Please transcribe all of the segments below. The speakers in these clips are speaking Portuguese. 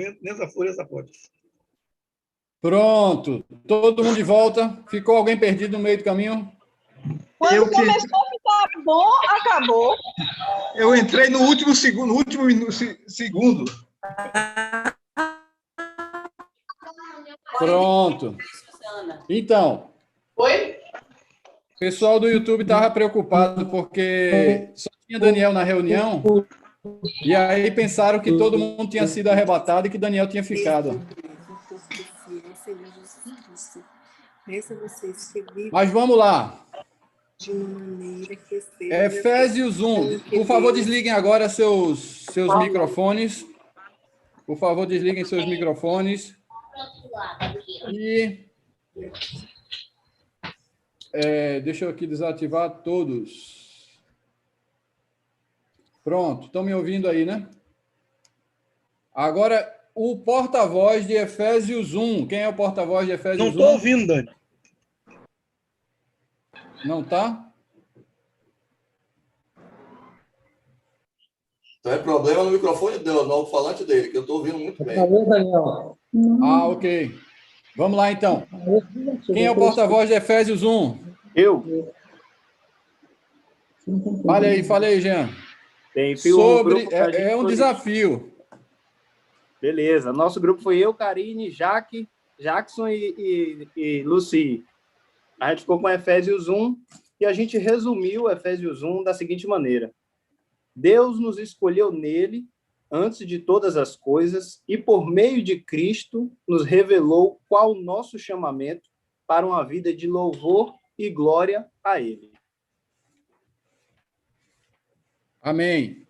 vento, nem essa folha, essa porta. Pronto. Todo mundo de volta. Ficou alguém perdido no meio do caminho? Quando começou a ficar bom, acabou. Eu entrei no último segundo, no último segundo. Pronto. Então, Oi? o pessoal do YouTube estava preocupado porque só tinha Daniel na reunião e aí pensaram que todo mundo tinha sido arrebatado e que Daniel tinha ficado. Mas vamos lá. Efésios 1. Por favor, desliguem agora seus microfones. Por favor, desliguem seus microfones. E deixa eu aqui desativar todos. Pronto, estão me ouvindo aí, né? Agora, o porta-voz de Efésios 1. Quem é o porta-voz de Efésios 1? Não estou ouvindo, Dani. Não está? Então é problema no microfone dele, no alto-falante dele, que eu estou ouvindo muito bem. Ah, ok. Vamos lá, então. Quem é o porta-voz de Efésios 1? Eu. Fale aí, Jean. Sobre... É um desafio. Beleza. Nosso grupo foi eu, Karine, Jackson e Lucy. A gente ficou com Efésios 1 e a gente resumiu Efésios 1 da seguinte maneira. Deus nos escolheu nele antes de todas as coisas e por meio de Cristo nos revelou qual o nosso chamamento para uma vida de louvor e glória a ele. Amém.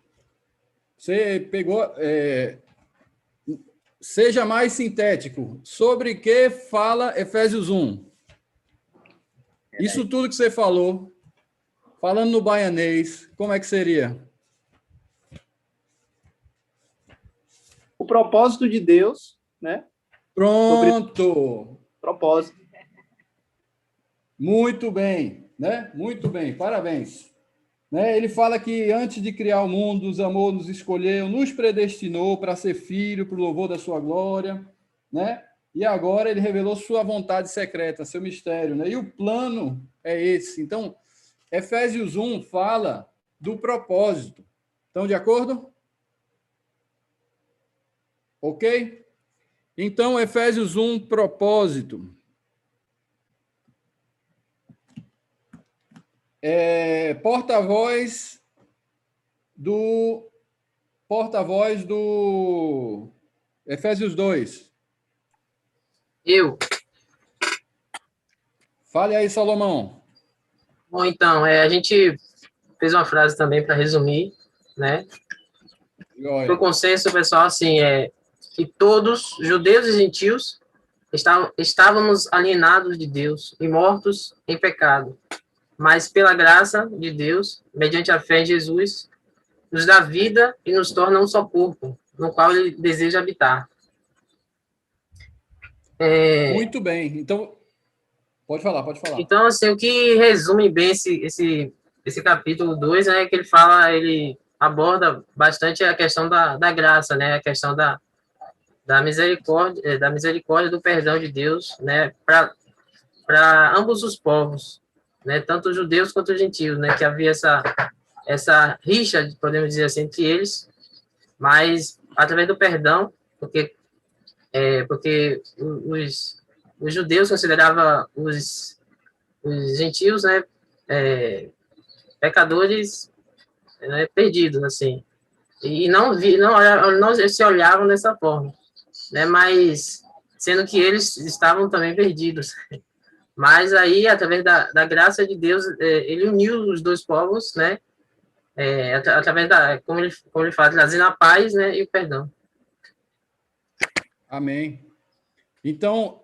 Você pegou... Seja mais sintético. Sobre que fala Efésios 1? Isso tudo que você falou, falando no baianês, como é que seria? O propósito de Deus, né? Pronto. Propósito. Muito bem, né? Muito bem, parabéns. Né? Ele fala que antes de criar o mundo, nos amou, nos escolheu, nos predestinou para ser filho, para o louvor da sua glória, né? E agora ele revelou sua vontade secreta, seu mistério, né? E o plano é esse. Então, Efésios 1 fala do propósito. Estão de acordo? Ok? Então, Efésios 1, propósito. Porta-voz do Efésios 2. Eu. Fale aí, Salomão. Bom, então, a gente fez uma frase também para resumir, né? O consenso, pessoal, assim, que todos, judeus e gentios, estávamos alienados de Deus e mortos em pecado. Mas pela graça de Deus, mediante a fé em Jesus, nos dá vida e nos torna um só corpo, no qual ele deseja habitar. Muito bem. Então, pode falar. Então, assim, o que resume bem esse capítulo 2 é que ele aborda bastante a questão da graça, né? A questão da misericórdia, do perdão de Deus, né? Para ambos os povos, né? Tanto os judeus quanto os gentios, né? Que havia essa rixa, podemos dizer assim, entre eles, mas através do perdão, porque os judeus consideravam os gentios, né, pecadores, né, perdidos, assim, e não se olhavam dessa forma, né, mas sendo que eles estavam também perdidos. Mas aí, através da graça de Deus, ele uniu os dois povos, né, através como ele fala, trazendo a paz, né, e o perdão. Amém. Então,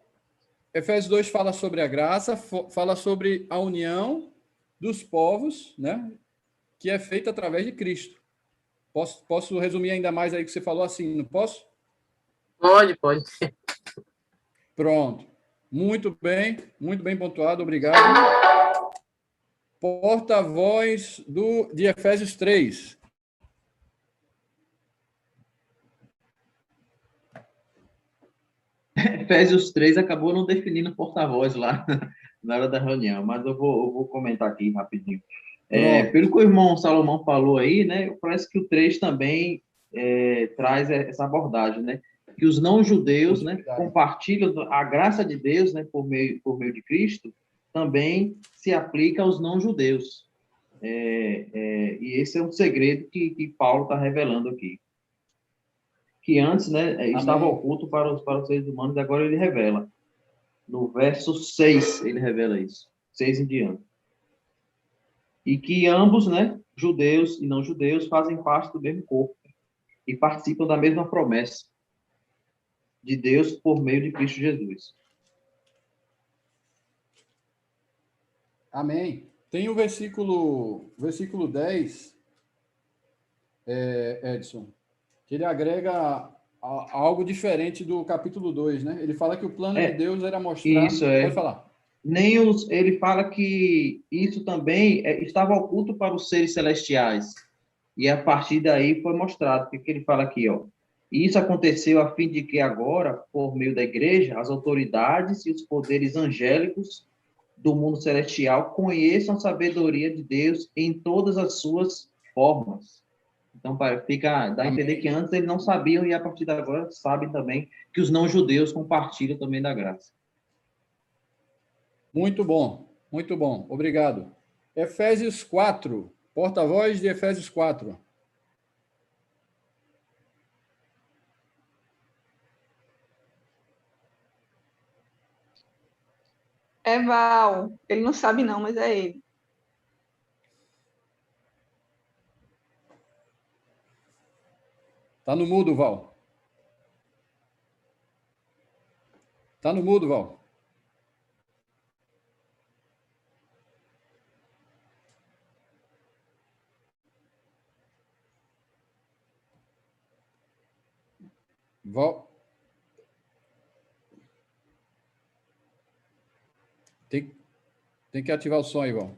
Efésios 2 fala sobre a graça, fala sobre a união dos povos, né? Que é feita através de Cristo. Posso resumir ainda mais aí que você falou assim, não posso? Pode. Pronto. Muito bem pontuado, obrigado. Porta-voz de Efésios 3. Efésios 3 acabou não definindo porta-voz lá na hora da reunião, mas eu vou comentar aqui rapidinho. Pelo que o irmão Salomão falou aí, né, parece que o 3 também traz essa abordagem, né, que os não-judeus, né, compartilham a graça de Deus, né, por meio de Cristo, também se aplica aos não-judeus. E esse é um segredo que Paulo está revelando aqui. Que antes, né, estava oculto para os seres humanos, e agora ele revela. No verso 6, ele revela isso. 6 em diante. E que ambos, né, judeus e não judeus, fazem parte do mesmo corpo e participam da mesma promessa de Deus por meio de Cristo Jesus. Amém. Tem o versículo 10, Edson, que ele agrega algo diferente do capítulo 2, né? Ele fala que o plano de Deus era mostrar... Isso, Pode falar. Ele fala que isso também estava oculto para os seres celestiais. E a partir daí foi mostrado. O que ele fala aqui, ó? E isso aconteceu a fim de que agora, por meio da igreja, as autoridades e os poderes angélicos do mundo celestial conheçam a sabedoria de Deus em todas as suas formas. Então, dá a entender que antes eles não sabiam e a partir de agora sabem também que os não-judeus compartilham também da graça. Muito bom, muito bom. Obrigado. Efésios 4, porta-voz de Efésios 4. É Val. Ele não sabe não, mas é ele. Tá no mudo, Val. Tá no mudo, Val. Val. Tem que ativar o som aí, Val.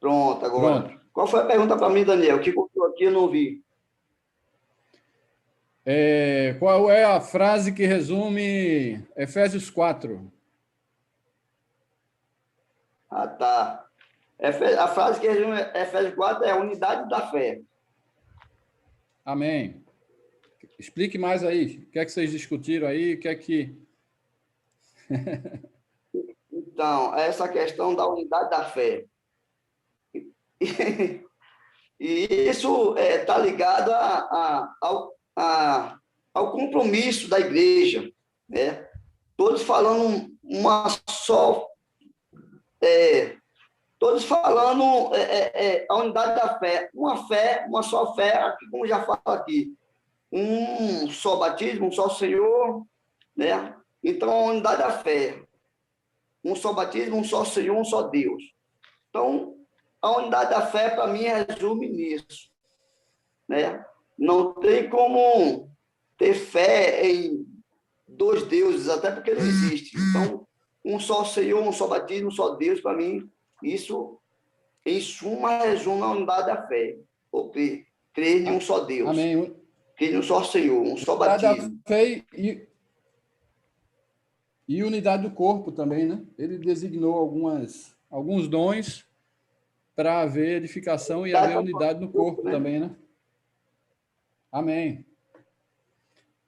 Pronto, agora. Pronto. Qual foi a pergunta para mim, Daniel? Que cortou aqui, eu não ouvi. Qual é a frase que resume Efésios 4? Ah, tá. A frase que resume Efésios 4 é a unidade da fé. Amém. Explique mais aí. O que é que vocês discutiram aí? O que é que... Então, essa questão da unidade da fé. E isso está ligado ao compromisso da igreja, né? Todos falando uma só... todos falando a unidade da fé, uma só fé, aqui, como já falo aqui, um só batismo, um só Senhor, né? Então, a unidade da fé, um só batismo, um só Senhor, um só Deus. Então, a unidade da fé, para mim, resume nisso, né? Não tem como ter fé em dois deuses, até porque não existe. Então, um só Senhor, um só batismo, um só Deus, para mim, isso, em suma, resume a unidade da fé. Ou crer em um só Deus. Amém. Crer em um só Senhor, um só Unidade batismo. da fé e unidade do corpo também, né? Ele designou alguns dons para haver edificação e haver unidade no corpo, né? Também, né? Amém.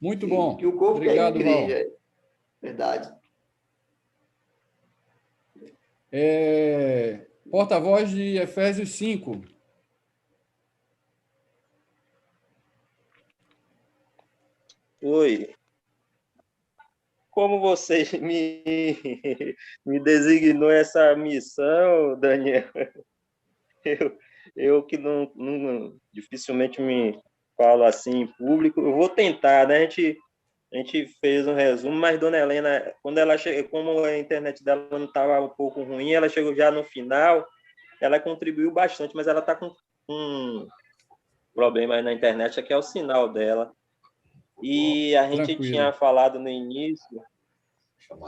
Muito bom. Que o corpo obrigado, é a igreja. Val. Verdade. Porta-voz de Efésios 5. Oi. Como você me designou essa missão, Daniel, eu que não dificilmente me falo assim em público, eu vou tentar, né? A gente fez um resumo, mas Dona Helena, quando ela chegou, como a internet dela não estava um pouco ruim, ela chegou já no final, ela contribuiu bastante, mas ela está com um problema aí na internet, que é o sinal dela. E a gente tinha falado no início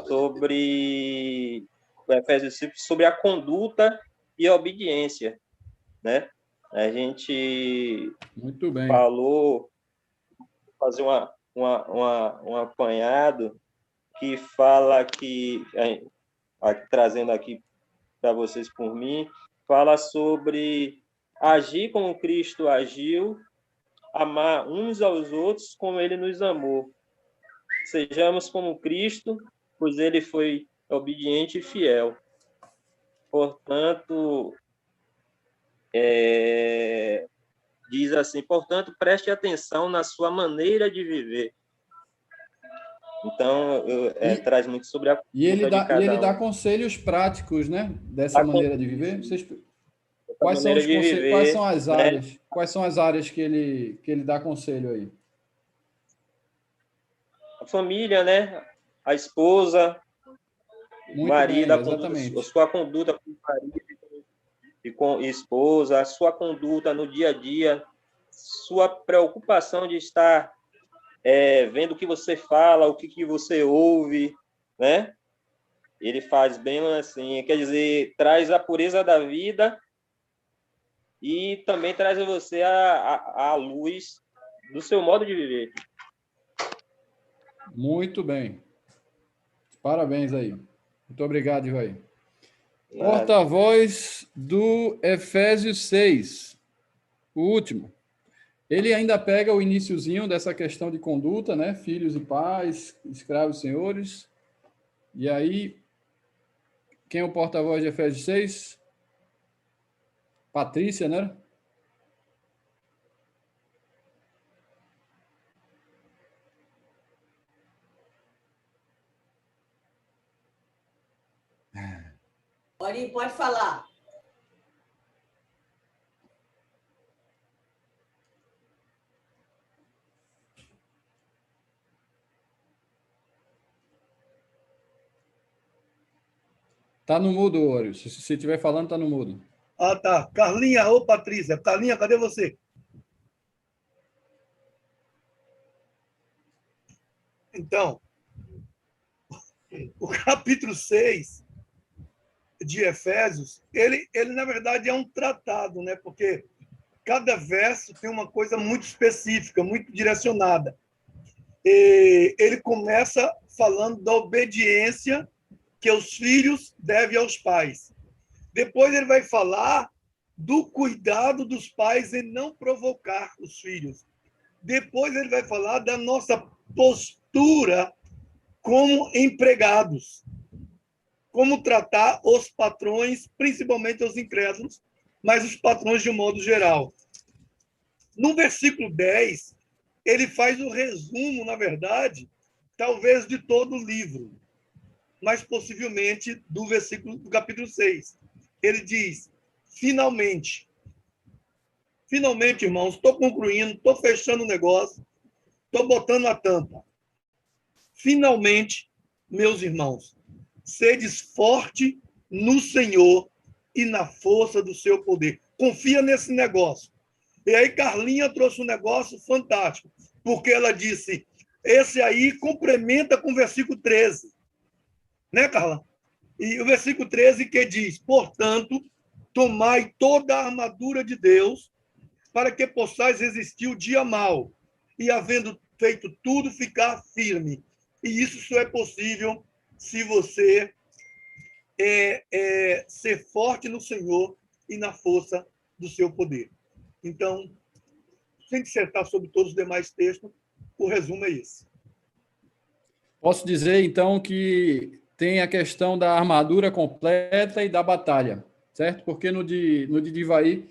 sobre o Efésios 5, sobre a conduta e obediência, né? A gente Muito bem. falou, fazer um apanhado que fala que, trazendo aqui para vocês por mim, fala sobre agir como Cristo agiu, amar uns aos outros como ele nos amou. Sejamos como Cristo, pois ele foi obediente e fiel. Portanto, diz assim, portanto, preste atenção na sua maneira de viver. Então, traz muito sobre a e ele de cada ele dá um. conselhos práticos, né? Dessa maneira de viver. Quais são as áreas? Né? Quais são as áreas que ele dá conselho aí? A família, né? A esposa, muito marido, bem, a sua conduta com o marido e com a esposa, a sua conduta no dia a dia, sua preocupação de estar vendo o que você fala, o que você ouve, né? Ele faz bem assim, quer dizer, traz a pureza da vida e também traz a você a luz do seu modo de viver. Muito bem. Parabéns aí. Muito obrigado, Ivaí. Porta-voz do Efésios 6, o último. Ele ainda pega o iniciozinho dessa questão de conduta, né? Filhos e pais, escravos e senhores. E aí, quem é o porta-voz de Efésios 6? Patrícia, né? Ori, pode falar. Tá no mudo, Ório. Se estiver falando, tá no mudo. Ah, tá. Carlinha ou Patrícia? Carlinha, cadê você? Então, o capítulo 6 de Efésios, ele na verdade, é um tratado, né? Porque cada verso tem uma coisa muito específica, muito direcionada. E ele começa falando da obediência que os filhos devem aos pais. Depois ele vai falar do cuidado dos pais em não provocar os filhos. Depois ele vai falar da nossa postura como empregados. Como tratar os patrões, principalmente os incrédulos, mas os patrões de um modo geral. No versículo 10, ele faz o resumo, na verdade, talvez de todo o livro, mas possivelmente do capítulo 6. Ele diz, finalmente, irmãos, estou concluindo, estou fechando o negócio, estou botando a tampa. Finalmente, meus irmãos, sedes forte no Senhor e na força do seu poder. Confia nesse negócio. E aí Carlinha trouxe um negócio fantástico, porque ela disse, esse aí complementa com o versículo 13. Né, Carla? E o versículo 13 que diz, portanto, tomai toda a armadura de Deus para que possais resistir o dia mau e, havendo feito tudo, ficar firme. E isso só é possível se você ser forte no Senhor e na força do seu poder. Então, sem dissertar sobre todos os demais textos, o resumo é esse. Posso dizer, então, que tem a questão da armadura completa e da batalha, certo? Porque no de Ivaí,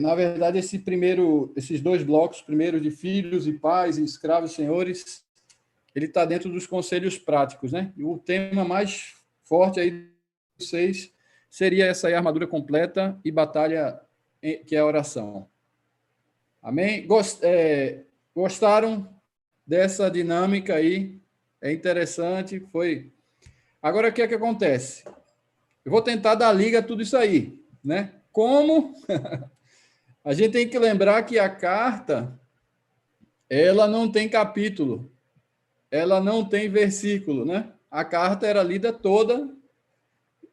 na verdade, esses dois blocos, primeiro de filhos e pais e escravos e senhores, ele está dentro dos conselhos práticos, né? E o tema mais forte aí dos 6 seria essa aí, armadura completa e batalha, que é a oração. Amém? Gostaram dessa dinâmica aí? É interessante, foi. Agora, o que é que acontece? Eu vou tentar dar liga a tudo isso aí, né? Como? A gente tem que lembrar que a carta, ela não tem capítulo, ela não tem versículo, né? A carta era lida toda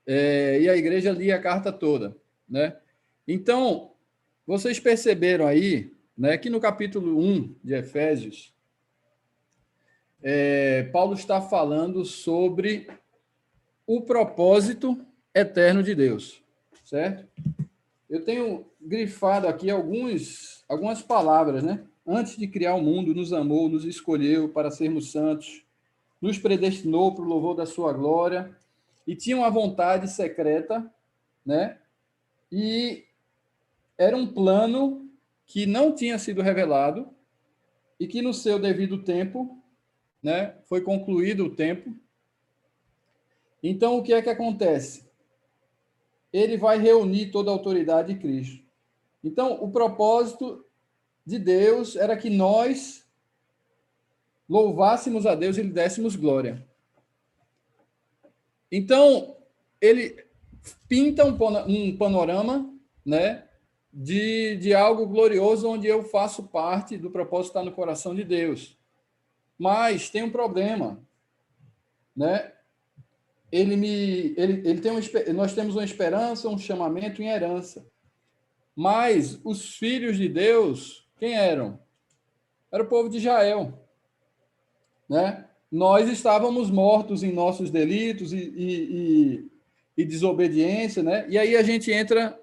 e a igreja lia a carta toda, né? Então, vocês perceberam aí, né, que no capítulo 1 de Efésios, Paulo está falando sobre o propósito eterno de Deus, certo? Eu tenho grifado aqui algumas palavras, né? Antes de criar o mundo, nos amou, nos escolheu para sermos santos, nos predestinou para o louvor da sua glória, e tinha uma vontade secreta, né? E era um plano que não tinha sido revelado e que no seu devido tempo, né, foi concluído o tempo. Então, o que é que acontece? Ele vai reunir toda a autoridade de Cristo. Então, o propósito de Deus era que nós louvássemos a Deus e lhe dessemos glória. Então, ele pinta um panorama, né, de algo glorioso onde eu faço parte do propósito que está no coração de Deus. Mas tem um problema, né? Nós temos uma esperança, um chamamento em herança. Mas os filhos de Deus, quem eram? Era o povo de Israel, né? Nós estávamos mortos em nossos delitos e desobediência, né? E aí a gente entra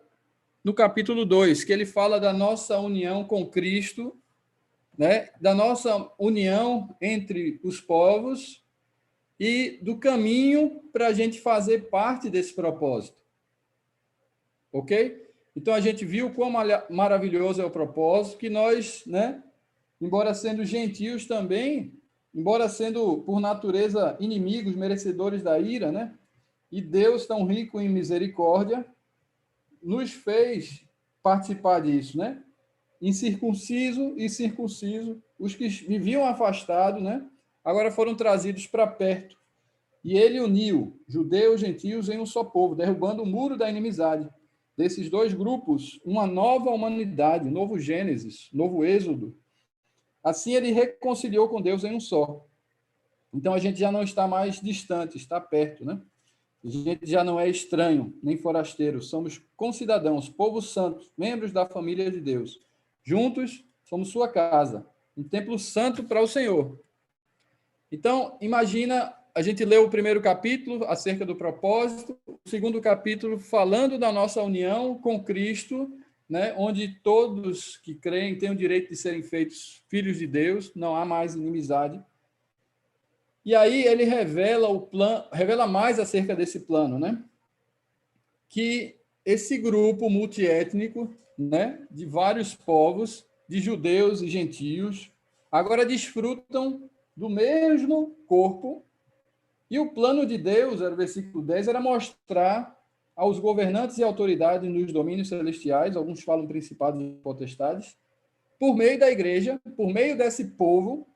no capítulo 2, que ele fala da nossa união com Cristo, né? Da nossa união entre os povos e do caminho para a gente fazer parte desse propósito. Ok? Então, a gente viu quão maravilhoso é o propósito, que nós, né, embora sendo gentios também, embora sendo, por natureza, inimigos, merecedores da ira, né, e Deus, tão rico em misericórdia, nos fez participar disso, né? Incircunciso e circunciso, os que viviam afastados, né, agora foram trazidos para perto. E ele uniu judeus e gentios em um só povo, derrubando o muro da inimizade. Desses dois grupos, uma nova humanidade, novo Gênesis, novo Êxodo. Assim ele reconciliou com Deus em um só. Então a gente já não está mais distante, está perto, né? A gente já não é estranho, nem forasteiro. Somos concidadãos, povo santo, membros da família de Deus. Juntos, somos sua casa, um templo santo para o Senhor. Então, imagina, a gente leu o primeiro capítulo acerca do propósito, o segundo capítulo falando da nossa união com Cristo, né, onde todos que creem têm o direito de serem feitos filhos de Deus, não há mais inimizade. E aí ele revela o plano, revela mais acerca desse plano, né? Que esse grupo multiétnico, né, de vários povos, de judeus e gentios, agora desfrutam do mesmo corpo. E o plano de Deus, era o versículo 10, era mostrar aos governantes e autoridades nos domínios celestiais, alguns falam principados e potestades, por meio da igreja, por meio desse povo,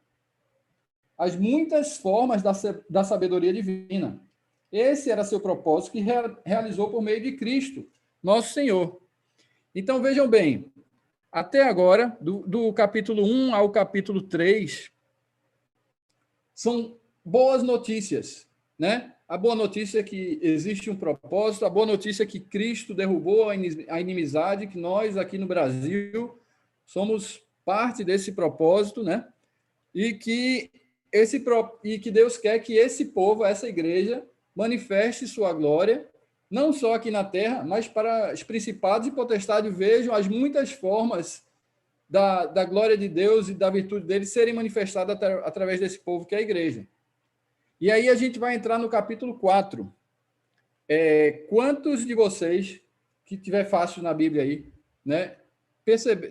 as muitas formas da sabedoria divina. Esse era seu propósito, que realizou por meio de Cristo, nosso Senhor. Então, vejam bem, até agora, do capítulo 1 ao capítulo 3, são boas notícias, né? A boa notícia é que existe um propósito, a boa notícia é que Cristo derrubou a inimizade, que nós aqui no Brasil somos parte desse propósito, né? E que Deus quer que esse povo, essa igreja, manifeste sua glória, não só aqui na terra, mas para os principados e potestades vejam as muitas formas da glória de Deus e da virtude dele serem manifestadas através desse povo que é a igreja. E aí a gente vai entrar no capítulo 4. Quantos de vocês, que tiver fácil na Bíblia aí, né,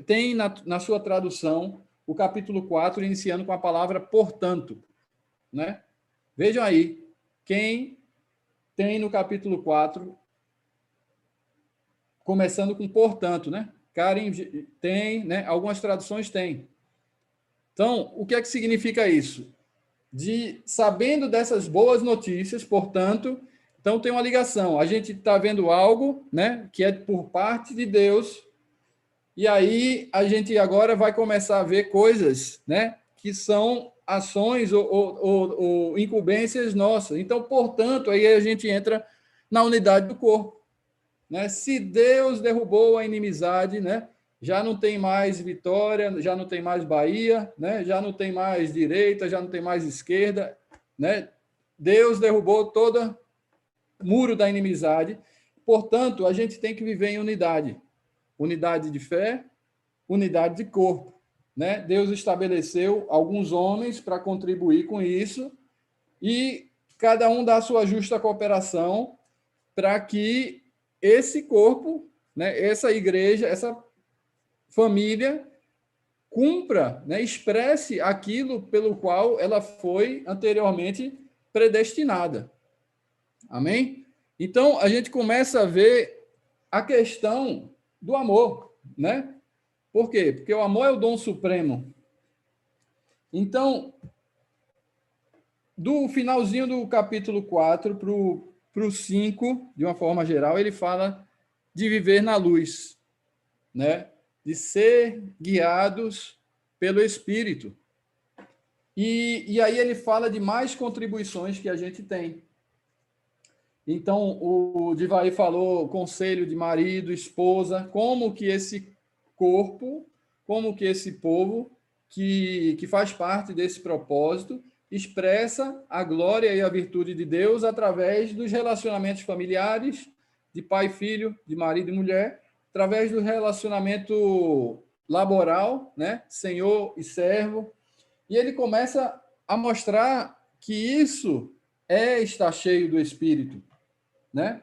tem na sua tradução o capítulo 4, iniciando com a palavra portanto, né? Vejam aí, quem tem no capítulo 4, começando com portanto, né? Karen tem, né? Algumas traduções têm. Então, o que é que significa isso? Sabendo dessas boas notícias, portanto, então tem uma ligação. A gente está vendo algo, né, que é por parte de Deus. E aí a gente agora vai começar a ver coisas, né, que são ações ou incumbências nossas. Então, portanto, aí a gente entra na unidade do corpo. Né? Se Deus derrubou a inimizade, né? Já não tem mais Vitória, já não tem mais Bahia, né? Já não tem mais direita, já não tem mais esquerda. Né? Deus derrubou todo muro da inimizade. Portanto, a gente tem que viver em unidade. Unidade de fé, unidade de corpo. Né? Deus estabeleceu alguns homens para contribuir com isso e cada um dá a sua justa cooperação para que esse corpo, né, essa igreja, essa família cumpra, né, expresse aquilo pelo qual ela foi anteriormente predestinada. Amém? Então, a gente começa a ver a questão do amor, né? Por quê? Porque o amor é o dom supremo. Então, do finalzinho do capítulo 4 para o 5, de uma forma geral, ele fala de viver na luz, né? De ser guiados pelo Espírito. E aí ele fala de mais contribuições que a gente tem. Então, o Divaí falou conselho de marido, esposa, como que esse corpo, como que esse povo que faz parte desse propósito expressa a glória e a virtude de Deus através dos relacionamentos familiares, de pai e filho, de marido e mulher, através do relacionamento laboral, né? Senhor e servo. E ele começa a mostrar que isso estar cheio do Espírito, né?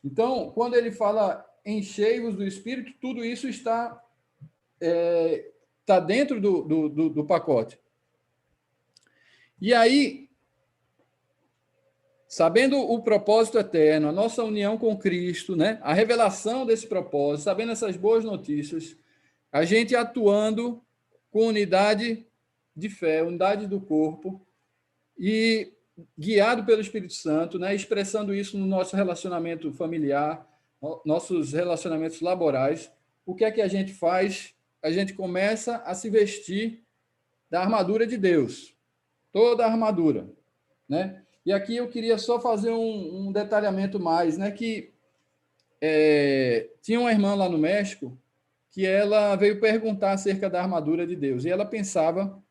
Então, quando ele fala enchei-vos do Espírito, tudo isso está dentro do pacote. E aí, sabendo o propósito eterno, a nossa união com Cristo, né? A revelação desse propósito, sabendo essas boas notícias, a gente atuando com unidade de fé, unidade do corpo, e guiado pelo Espírito Santo, né? Expressando isso no nosso relacionamento familiar, nossos relacionamentos laborais, o que é que a gente faz? A gente começa a se vestir da armadura de Deus, toda a armadura, né? E aqui eu queria só fazer um detalhamento mais, né? Que tinha uma irmã lá no México que ela veio perguntar acerca da armadura de Deus, e ela pensava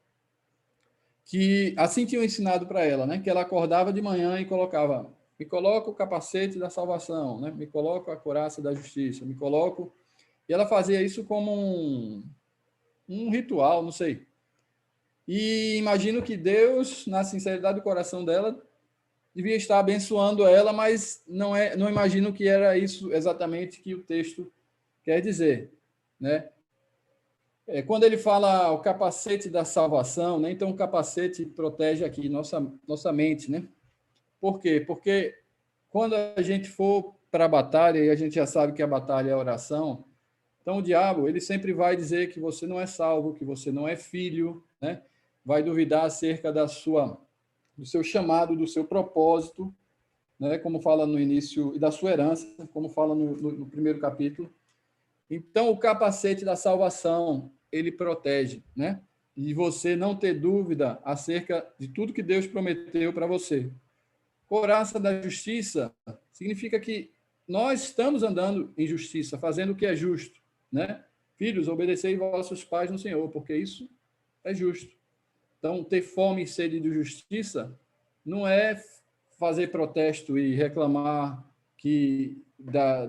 que assim tinham ensinado para ela, né? Que ela acordava de manhã e colocava, me coloca o capacete da salvação, né? Me coloca a couraça da justiça, me coloco... E ela fazia isso como um ritual, não sei. E imagino que Deus, na sinceridade do coração dela, devia estar abençoando ela, mas não imagino que era isso exatamente que o texto quer dizer, né? Quando ele fala o capacete da salvação, né? Então o capacete protege aqui nossa mente, né? Por quê? Porque quando a gente for para a batalha, e a gente já sabe que a batalha é a oração, então o diabo ele sempre vai dizer que você não é salvo, que você não é filho, né? Vai duvidar acerca do seu chamado, do seu propósito, né? Como fala no início, e da sua herança, como fala no primeiro capítulo. Então, o capacete da salvação, ele protege, né? E você não ter dúvida acerca de tudo que Deus prometeu para você. Couraça da justiça significa que nós estamos andando em justiça, fazendo o que é justo, né? Filhos, obedecei vossos pais no Senhor, porque isso é justo. Então, ter fome e sede de justiça não é fazer protesto e reclamar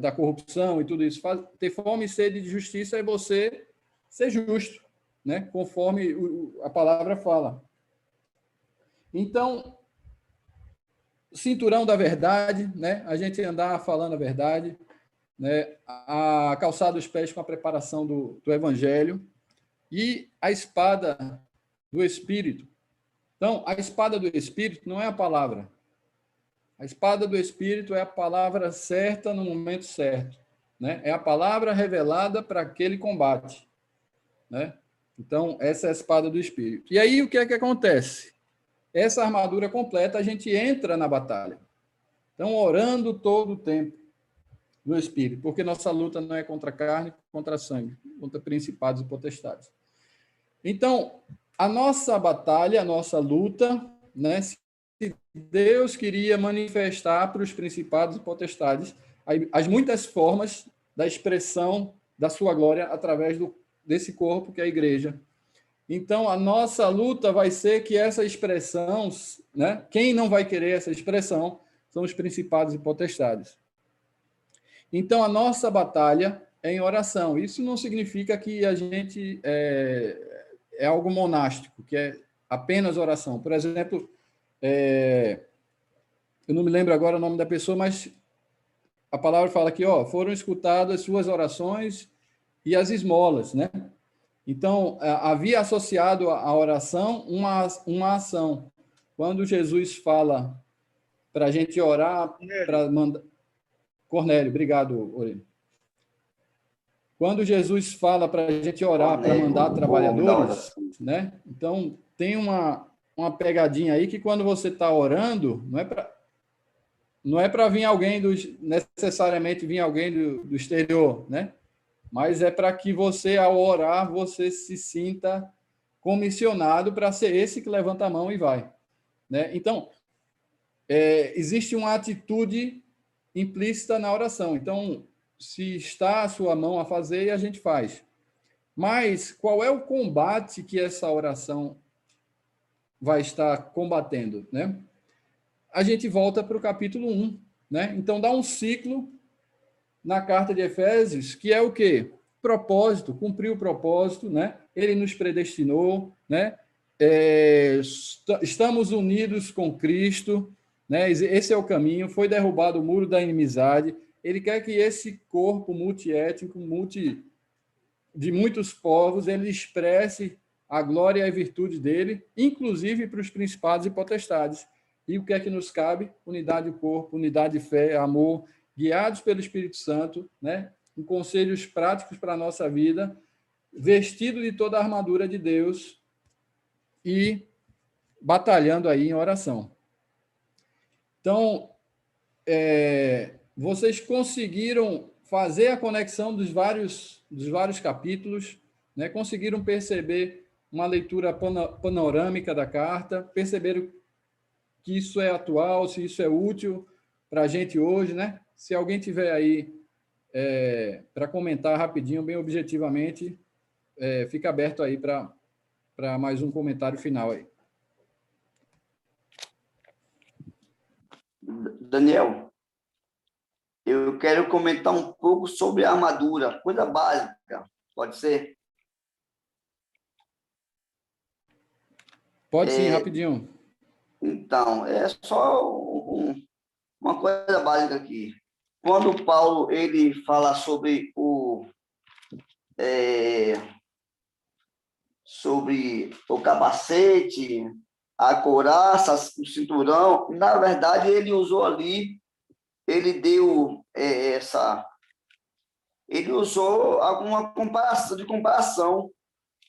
da corrupção e tudo isso. Ter fome e sede de justiça é você ser justo, né? Conforme a palavra fala. Então, cinturão da verdade, né? A gente andar falando a verdade, né? A calçar os pés com a preparação do Evangelho e a espada do Espírito. Então, a espada do Espírito não é a palavra. A espada do Espírito é a palavra certa no momento certo, né? É a palavra revelada para aquele combate, né? Então, essa é a espada do Espírito. E aí, o que é que acontece? Essa armadura completa, a gente entra na batalha. Então, orando todo o tempo no Espírito, porque nossa luta não é contra a carne, contra sangue, contra principados e potestades. Então, a nossa batalha, a nossa luta, né, se Deus queria manifestar para os principados e potestades as muitas formas da expressão da sua glória através desse corpo que é a igreja. Então, a nossa luta vai ser que essa expressão, né, quem não vai querer essa expressão são os principados e potestades. Então, a nossa batalha é em oração. Isso não significa que a gente é algo monástico, que é apenas oração. Por exemplo, eu não me lembro agora o nome da pessoa, mas a palavra fala que foram escutadas suas orações e as esmolas, né? Então, havia associado à oração uma ação. Quando Jesus fala para a gente orar, para mandar... Cornélio, obrigado, Orelha. Quando Jesus fala para a gente orar para mandar trabalhadores, né? Então, tem uma pegadinha aí que quando você está orando, não é para vir alguém necessariamente vir alguém do exterior, né? Mas é para que você, ao orar, você se sinta comissionado para ser esse que levanta a mão e vai, né? Então, existe uma atitude implícita na oração. Então, se está a sua mão a fazer, a gente faz. Mas qual é o combate que essa oração vai estar combatendo, né? A gente volta para o capítulo 1, né? Então, dá um ciclo na carta de Efésios, que é o quê? Propósito, cumprir o propósito, né? Ele nos predestinou, né? Estamos unidos com Cristo, né? Esse é o caminho, foi derrubado o muro da inimizade. Ele quer que esse corpo multiétnico, de muitos povos, ele expresse a glória e a virtude dele, inclusive para os principados e potestades. E o que é que nos cabe? Unidade do corpo, unidade de fé, amor, guiados pelo Espírito Santo, né? Com conselhos práticos para a nossa vida, vestido de toda a armadura de Deus e batalhando aí em oração. Então, vocês conseguiram fazer a conexão dos vários capítulos, né? Conseguiram perceber uma leitura panorâmica da carta, perceberam que isso é atual, se isso é útil para a gente hoje, né? Se alguém tiver aí para comentar rapidinho, bem objetivamente, fica aberto aí para mais um comentário final aí. Daniel, eu quero comentar um pouco sobre a armadura, coisa básica, pode ser? Pode sim, rapidinho. Então, é só uma coisa básica aqui. Quando Paulo ele fala sobre o capacete, a couraça, o cinturão, na verdade ele usou ali, ele deu ele usou alguma comparação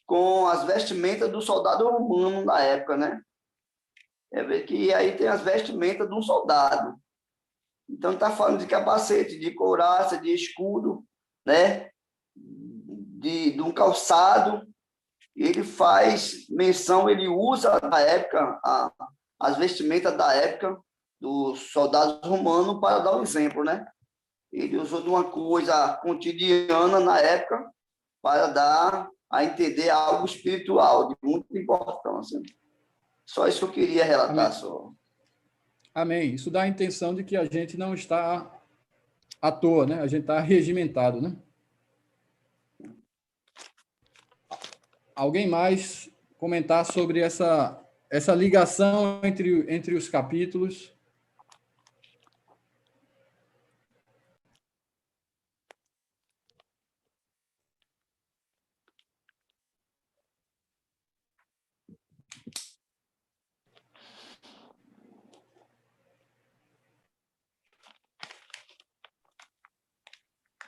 com as vestimentas do soldado romano na época, né? Ver que aí tem as vestimentas de um soldado. Então, está falando de capacete, de couraça, de escudo, né? De um calçado. Ele faz menção, ele usa, na época, as vestimentas da época dos soldados romanos para dar um exemplo, né? Ele usou de uma coisa cotidiana na época para dar a entender algo espiritual, de muita importância. Só isso que eu queria relatar. Amém. Só. Amém. Isso dá a intenção de que a gente não está à toa, né? A gente está regimentado, né? Alguém mais comentar sobre essa ligação entre os capítulos?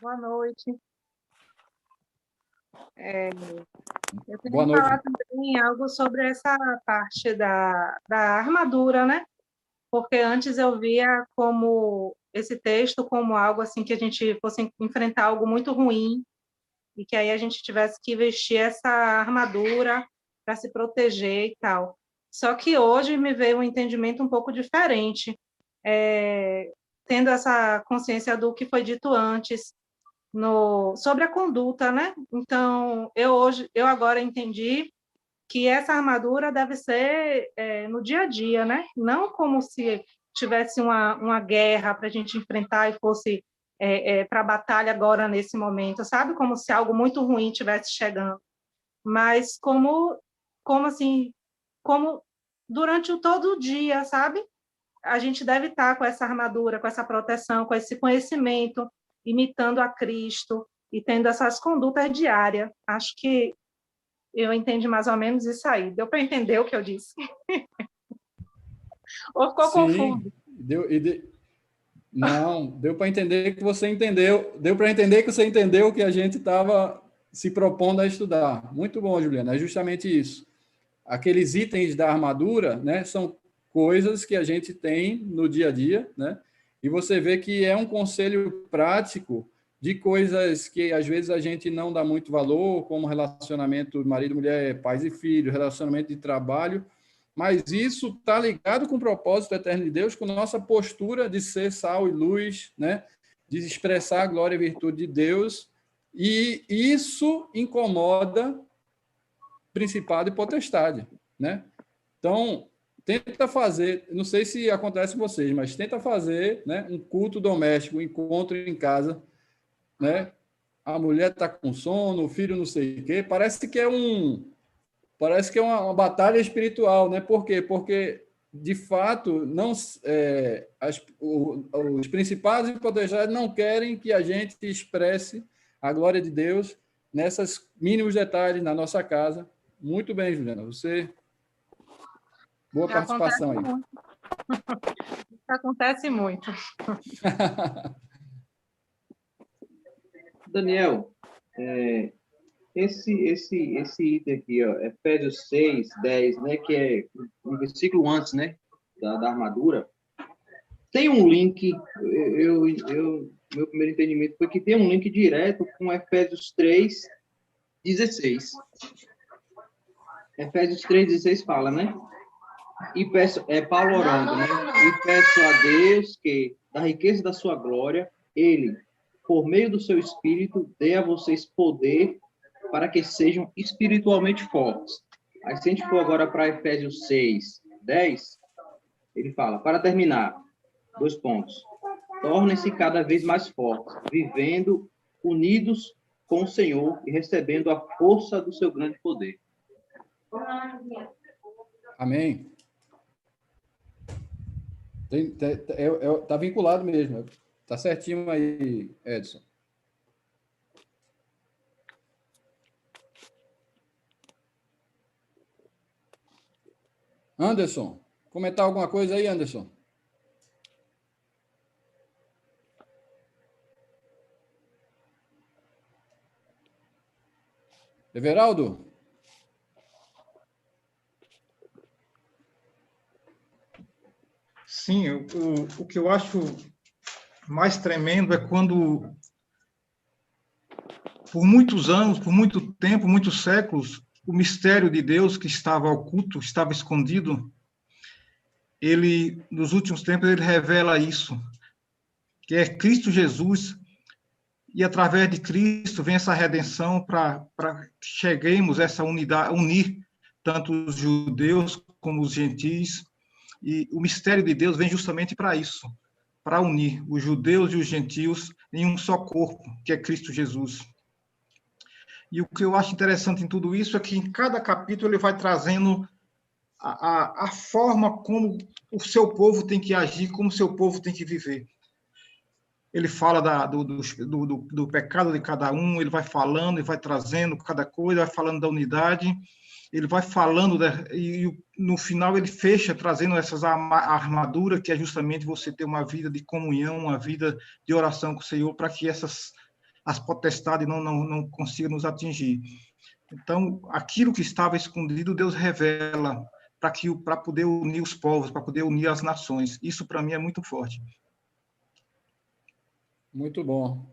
Boa noite. Eu queria falar também algo sobre essa parte da armadura, né? Porque antes eu via como esse texto como algo assim que a gente fosse enfrentar algo muito ruim e que aí a gente tivesse que vestir essa armadura para se proteger e tal. Só que hoje me veio um entendimento um pouco diferente, tendo essa consciência do que foi dito antes, sobre a conduta, né? Então, eu agora entendi que essa armadura deve ser no dia a dia, né? Não como se tivesse uma guerra para a gente enfrentar e fosse para a batalha agora, nesse momento, sabe? Como se algo muito ruim estivesse chegando. Mas como durante todo o dia, sabe? A gente deve estar com essa armadura, com essa proteção, com esse conhecimento, imitando a Cristo e tendo essas condutas diárias. Acho que eu entendi mais ou menos isso aí. Deu para entender o que eu disse? Ou ficou confuso? Não, deu para entender que você entendeu. Deu para entender que você entendeu o que a gente estava se propondo a estudar. Muito bom, Juliana. É justamente isso. Aqueles itens da armadura, né, são coisas que a gente tem no dia a dia, né? E você vê que é um conselho prático de coisas que às vezes a gente não dá muito valor, como relacionamento marido, mulher, pais e filhos, relacionamento de trabalho, mas isso está ligado com o propósito eterno de Deus, com nossa postura de ser sal e luz, né? De expressar a glória e virtude de Deus, e isso incomoda principado e potestade, né? Então, tenta fazer, não sei se acontece com vocês, mas tenta fazer, né, um culto doméstico, um encontro em casa, né? A mulher está com sono, o filho não sei o quê, parece que é uma batalha espiritual, né? Por quê? Porque, de fato, os principados e potestades não querem que a gente expresse a glória de Deus nesses mínimos detalhes na nossa casa. Muito bem, Juliana. Boa participação aí. Acontece muito. Daniel, esse item aqui, ó, Efésios 6, 10, né, que é um versículo antes, né, da armadura, tem um link, meu primeiro entendimento foi que tem um link direto com Efésios 3, 16. Efésios 3,16 fala, né? E peço, Paulo orando, né? E peço a Deus que, da riqueza da sua glória, Ele, por meio do seu Espírito, dê a vocês poder para que sejam espiritualmente fortes. Aí, se a gente for agora para Efésios 6, 10, ele fala, para terminar, 2 pontos. Tornem-se cada vez mais fortes, vivendo unidos com o Senhor e recebendo a força do seu grande poder. Amém. Tá vinculado mesmo. Tá certinho aí, Edson. Anderson, comentar alguma coisa aí, Anderson? Everaldo? Sim, o que eu acho mais tremendo é quando, por muitos anos, por muito tempo, muitos séculos, o mistério de Deus que estava oculto, estava escondido, ele, nos últimos tempos, ele revela isso, que é Cristo Jesus, e através de Cristo vem essa redenção para que cheguemos a essa unidade, unir tanto os judeus como os gentis. E o mistério de Deus vem justamente para isso, para unir os judeus e os gentios em um só corpo, que é Cristo Jesus. E o que eu acho interessante em tudo isso é que em cada capítulo ele vai trazendo a forma como o seu povo tem que agir, como o seu povo tem que viver. Ele fala do pecado de cada um, ele vai falando e vai trazendo cada coisa, vai falando da unidade, ele vai falando, e no final ele fecha trazendo essas armaduras, que é justamente você ter uma vida de comunhão, uma vida de oração com o Senhor, para que as potestades não consigam nos atingir. Então, aquilo que estava escondido, Deus revela para poder unir os povos, para poder unir as nações. Isso, para mim, é muito forte. Muito bom.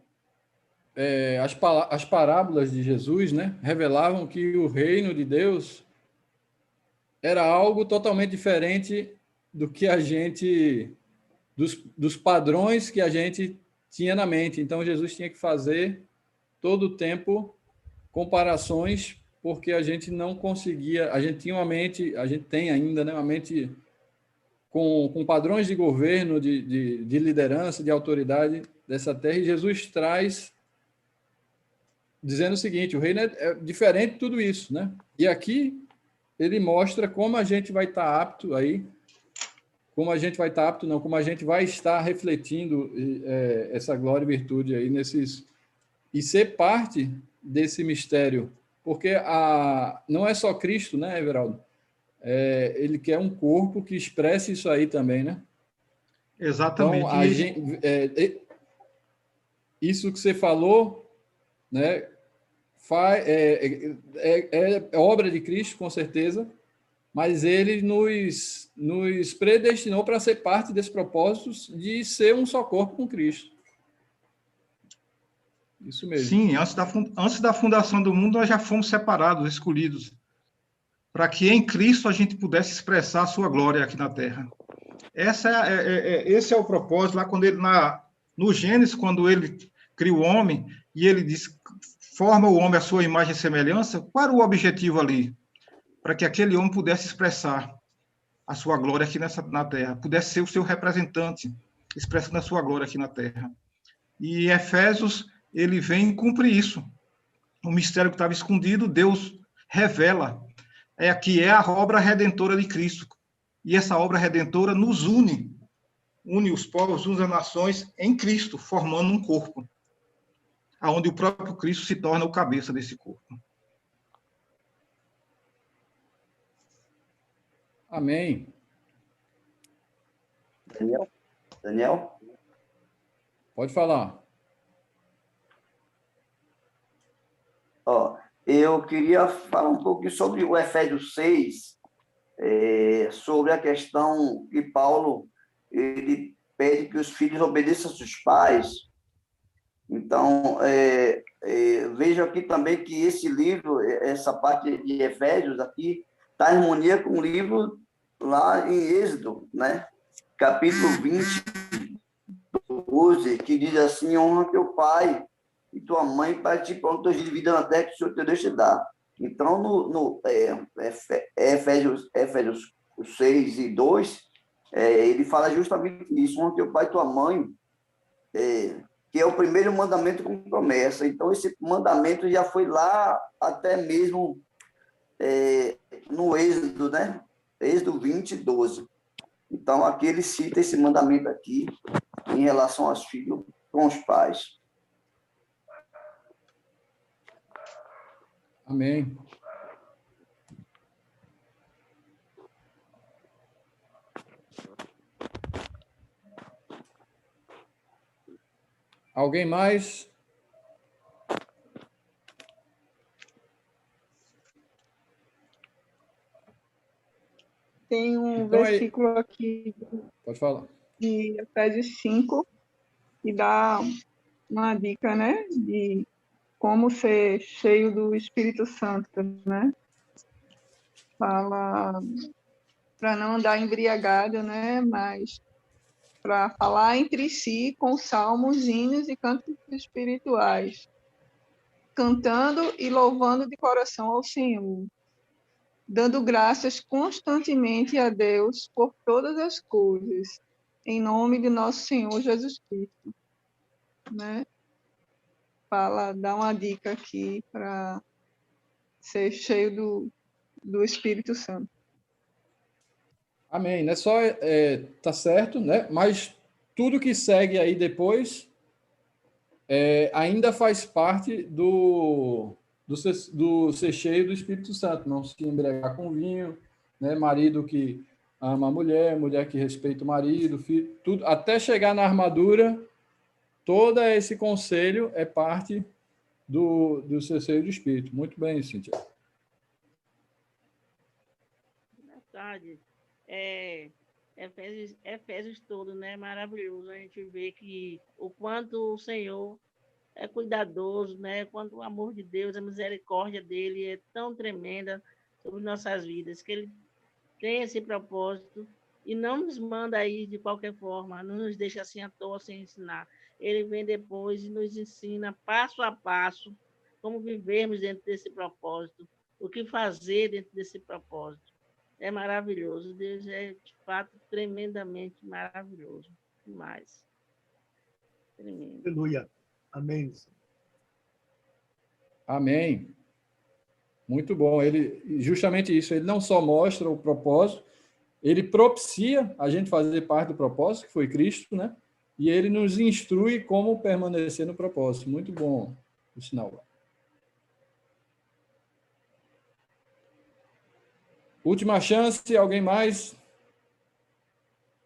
As parábolas de Jesus, né, revelavam que o reino de Deus era algo totalmente diferente do que a gente, dos padrões que a gente tinha na mente. Então, Jesus tinha que fazer todo o tempo comparações, porque a gente não conseguia, a gente tinha uma mente, a gente tem ainda, né, uma mente com padrões de governo, de liderança, de autoridade dessa terra, e Jesus traz dizendo o seguinte, o reino é diferente de tudo isso, né? E aqui ele mostra como a gente vai estar apto aí, como a gente vai estar apto, não, como a gente vai estar refletindo essa glória e virtude aí nesses, e ser parte desse mistério, porque não é só Cristo, né, Everaldo? Ele quer um corpo que expresse isso aí também, né? Exatamente. Então, isso que você falou, né, é obra de Cristo, com certeza, mas ele nos predestinou para ser parte desse propósito de ser um só corpo com Cristo. Isso mesmo. Sim, antes da fundação do mundo, nós já fomos separados, escolhidos, para que em Cristo a gente pudesse expressar a sua glória aqui na Terra. Esse é o propósito, lá quando ele, no Gênesis, quando ele cria o homem, e ele diz, forma o homem à sua imagem e semelhança, qual era o objetivo ali? Para que aquele homem pudesse expressar a sua glória aqui na Terra, pudesse ser o seu representante, expressando a sua glória aqui na Terra. E Efésios, ele vem e cumpre isso. O mistério que estava escondido, Deus revela. Aqui é a obra redentora de Cristo. E essa obra redentora nos une os povos, une as nações em Cristo, formando um corpo, aonde o próprio Cristo se torna o cabeça desse corpo. Amém. Daniel? Pode falar. Eu queria falar um pouquinho sobre o Efésios 6, sobre a questão que Paulo ele pede que os filhos obedeçam aos seus pais. Então, vejo aqui também que esse livro, essa parte de Efésios aqui, está em harmonia com o livro lá em Êxodo, né? Capítulo 20, 12, que diz assim, honra teu pai e tua mãe para te pôr teus dias de vida na terra que o Senhor teu Deus te dá. Então, Efésios 6 e 2, ele fala justamente isso, honra teu pai e tua mãe, que é o primeiro mandamento com promessa. Então, esse mandamento já foi lá até mesmo no Êxodo, né? Êxodo 20, 12. Então, aqui ele cita esse mandamento aqui em relação aos filhos com os pais. Amém. Alguém mais? Tem um versículo aqui. Pode falar. De Efésios 5, que dá uma dica, né? De como ser cheio do Espírito Santo, né? Fala para não andar embriagado, né? Mas para falar entre si com salmos, hinos e cantos espirituais, cantando e louvando de coração ao Senhor, dando graças constantemente a Deus por todas as coisas, em nome de nosso Senhor Jesus Cristo. Né? Dá uma dica aqui para ser cheio do Espírito Santo. Amém. Não é só, tá certo, né? Mas tudo que segue aí depois ainda faz parte do ser cheio do Espírito Santo, não se embriagar com vinho, né? Marido que ama a mulher, mulher que respeita o marido, filho, tudo, até chegar na armadura, todo esse conselho é parte do ser cheio do Espírito. Muito bem, Cíntia. Verdade. Efésios todo, né? Maravilhoso. A gente vê que o quanto o Senhor é cuidadoso, né? Quanto o amor de Deus, a misericórdia dele é tão tremenda sobre nossas vidas, que ele tem esse propósito e não nos manda aí de qualquer forma, não nos deixa assim à toa sem ensinar. Ele vem depois e nos ensina passo a passo como vivermos dentro desse propósito, o que fazer dentro desse propósito. É maravilhoso. Deus é, de fato, tremendamente maravilhoso. Demais. Tremendo. Aleluia. Amém. Amém. Muito bom. Ele, justamente isso, ele não só mostra o propósito, ele propicia a gente fazer parte do propósito, que foi Cristo, né? E ele nos instrui como permanecer no propósito. Muito bom, o sinal. Última chance, alguém mais?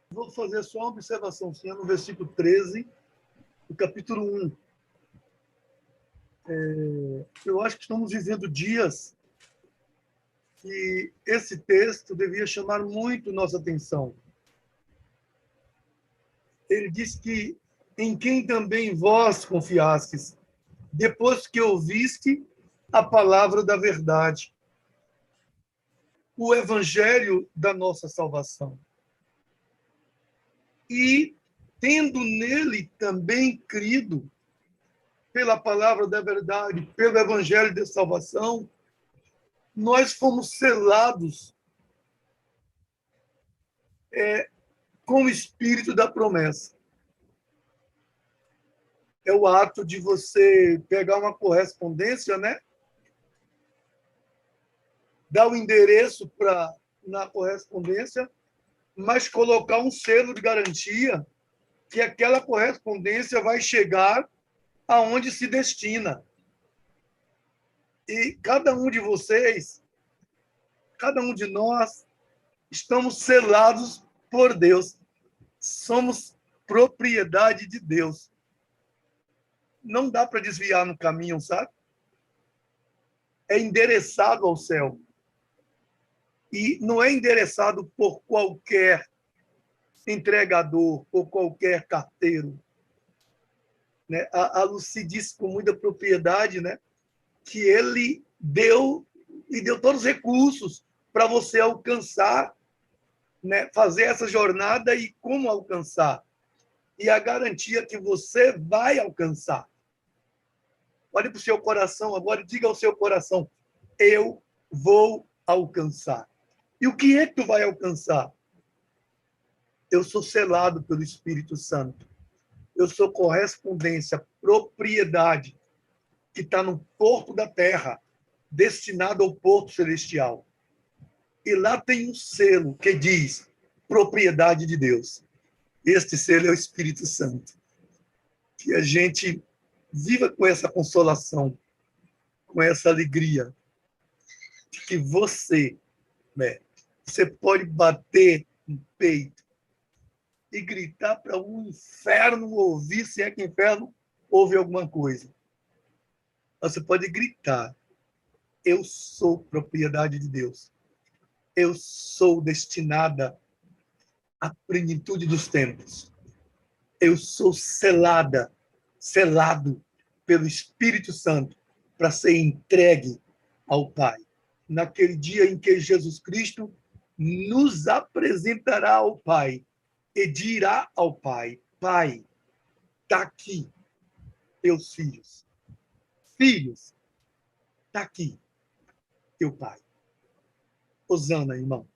Vou fazer só uma observaçãozinha no versículo 13, do capítulo 1. Eu acho que estamos vivendo dias que esse texto devia chamar muito nossa atenção. Ele diz que em quem também vós confiastes, depois que ouviste a palavra da verdade, o evangelho da nossa salvação. E, tendo nele também crido, pela palavra da verdade, pelo evangelho de salvação, nós fomos selados com o espírito da promessa. É o ato de você pegar uma correspondência, né? Dar o endereço na correspondência, mas colocar um selo de garantia que aquela correspondência vai chegar aonde se destina. E cada um de vocês, cada um de nós, estamos selados por Deus. Somos propriedade de Deus. Não dá para desviar no caminho, sabe? É endereçado ao céu. E não é endereçado por qualquer entregador, por qualquer carteiro. Né? A Lucy disse com muita propriedade, né, que ele deu todos os recursos para você alcançar, né, fazer essa jornada e como alcançar. E a garantia que você vai alcançar. Olhe para o seu coração agora e diga ao seu coração: eu vou alcançar. E o que é que tu vai alcançar? Eu sou selado pelo Espírito Santo. Eu sou correspondência, propriedade, que está no porto da terra, destinado ao porto celestial. E lá tem um selo que diz propriedade de Deus. Este selo é o Espírito Santo. Que a gente viva com essa consolação, com essa alegria, de que você, né, você pode bater no peito e gritar para o inferno ouvir, se é que o inferno ouve alguma coisa. Você pode gritar: eu sou propriedade de Deus. Eu sou destinada à plenitude dos tempos. Eu sou selado pelo Espírito Santo para ser entregue ao Pai. Naquele dia em que Jesus Cristo nos apresentará ao Pai e dirá ao Pai: Pai, está aqui teus filhos. Filhos, está aqui teu Pai. Hosana, irmão.